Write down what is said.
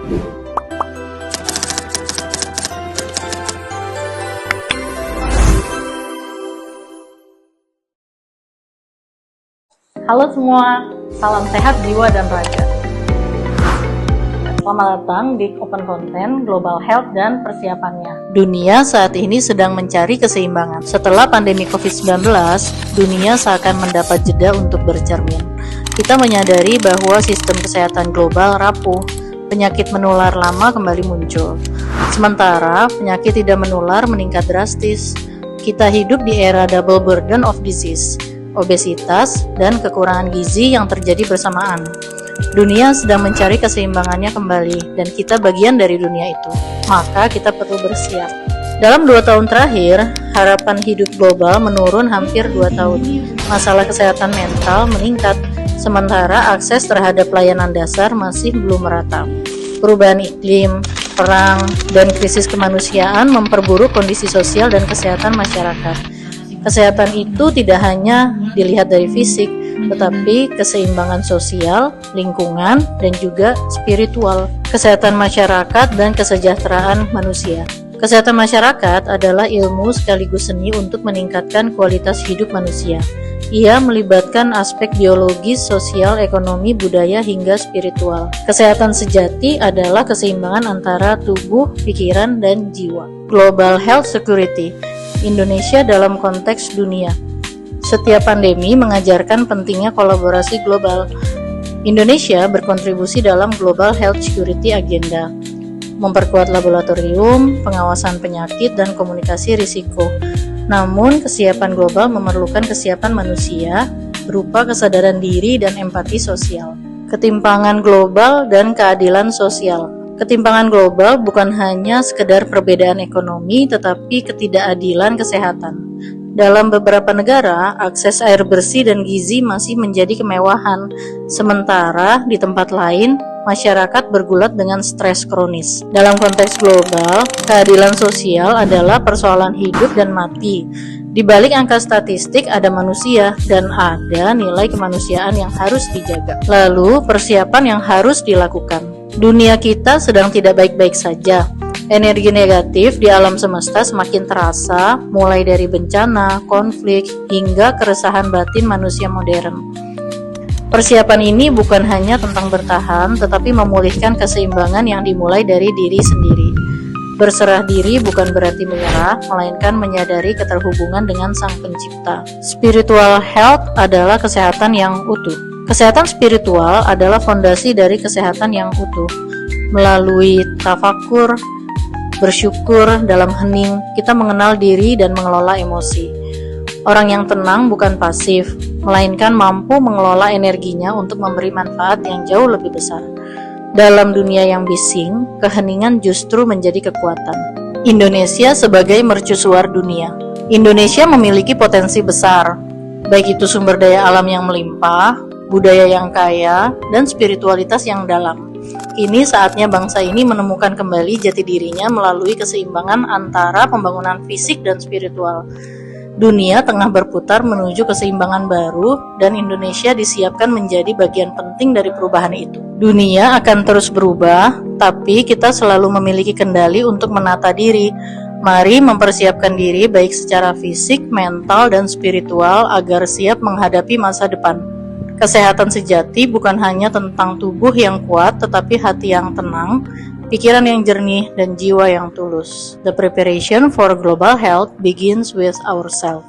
Halo semua, salam sehat jiwa dan raga. Selamat datang di Open Content Global Health dan persiapannya. Dunia saat ini sedang mencari keseimbangan. Setelah pandemi COVID-19, dunia seakan mendapat jeda untuk bercermin. Kita menyadari bahwa sistem kesehatan global rapuh, penyakit menular lama kembali muncul. Sementara penyakit tidak menular meningkat drastis. Kita hidup di era double burden of disease, obesitas, dan kekurangan gizi yang terjadi bersamaan. Dunia sedang mencari keseimbangannya kembali, dan kita bagian dari dunia itu. Maka kita perlu bersiap. Dalam 2 tahun terakhir, harapan hidup global menurun hampir 2 tahun. Masalah kesehatan mental meningkat, sementara akses terhadap layanan dasar masih belum merata. Perubahan iklim, perang, dan krisis kemanusiaan memperburuk kondisi sosial dan kesehatan masyarakat. Kesehatan itu tidak hanya dilihat dari fisik, tetapi keseimbangan sosial, lingkungan, dan juga spiritual. Kesehatan masyarakat dan kesejahteraan manusia. Kesehatan masyarakat adalah ilmu sekaligus seni untuk meningkatkan kualitas hidup manusia. Ia melibatkan aspek biologis, sosial, ekonomi, budaya, hingga spiritual. Kesehatan sejati adalah keseimbangan antara tubuh, pikiran, dan jiwa. Global Health Security. Indonesia dalam konteks dunia. Setiap pandemi mengajarkan pentingnya kolaborasi global. Indonesia berkontribusi dalam Global Health Security Agenda, memperkuat laboratorium, pengawasan penyakit, dan komunikasi risiko. Namun, kesiapan global memerlukan kesiapan manusia berupa kesadaran diri dan empati sosial. Ketimpangan global dan keadilan sosial. Ketimpangan global bukan hanya sekedar perbedaan ekonomi, tetapi ketidakadilan kesehatan. Dalam beberapa negara, akses air bersih dan gizi masih menjadi kemewahan, sementara di tempat lain, masyarakat bergulat dengan stres kronis. Dalam konteks global, keadilan sosial adalah persoalan hidup dan mati. Di balik angka statistik ada manusia dan ada nilai kemanusiaan yang harus dijaga. Lalu, persiapan yang harus dilakukan. Dunia kita sedang tidak baik-baik saja. Energi negatif di alam semesta semakin terasa, mulai dari bencana, konflik, hingga keresahan batin manusia modern. Persiapan ini bukan hanya tentang bertahan, tetapi memulihkan keseimbangan yang dimulai dari diri sendiri. Berserah diri bukan berarti menyerah, melainkan menyadari keterhubungan dengan Sang Pencipta. Spiritual health adalah kesehatan yang utuh. Kesehatan spiritual adalah fondasi dari kesehatan yang utuh. Melalui tafakur, bersyukur dalam hening, kita mengenal diri dan mengelola emosi. Orang yang tenang bukan pasif, melainkan mampu mengelola energinya untuk memberi manfaat yang jauh lebih besar. Dalam dunia yang bising, keheningan justru menjadi kekuatan. Indonesia sebagai mercusuar dunia. Indonesia memiliki potensi besar, baik itu sumber daya alam yang melimpah, budaya yang kaya, dan spiritualitas yang dalam. Kini saatnya bangsa ini menemukan kembali jati dirinya melalui keseimbangan antara pembangunan fisik dan spiritual. Dunia tengah berputar menuju keseimbangan baru, dan Indonesia disiapkan menjadi bagian penting dari perubahan itu. Dunia akan terus berubah, tapi kita selalu memiliki kendali untuk menata diri. Mari mempersiapkan diri baik secara fisik, mental, dan spiritual agar siap menghadapi masa depan. Kesehatan sejati bukan hanya tentang tubuh yang kuat, tetapi hati yang tenang, pikiran yang jernih, dan jiwa yang tulus. The preparation for global health begins with ourselves.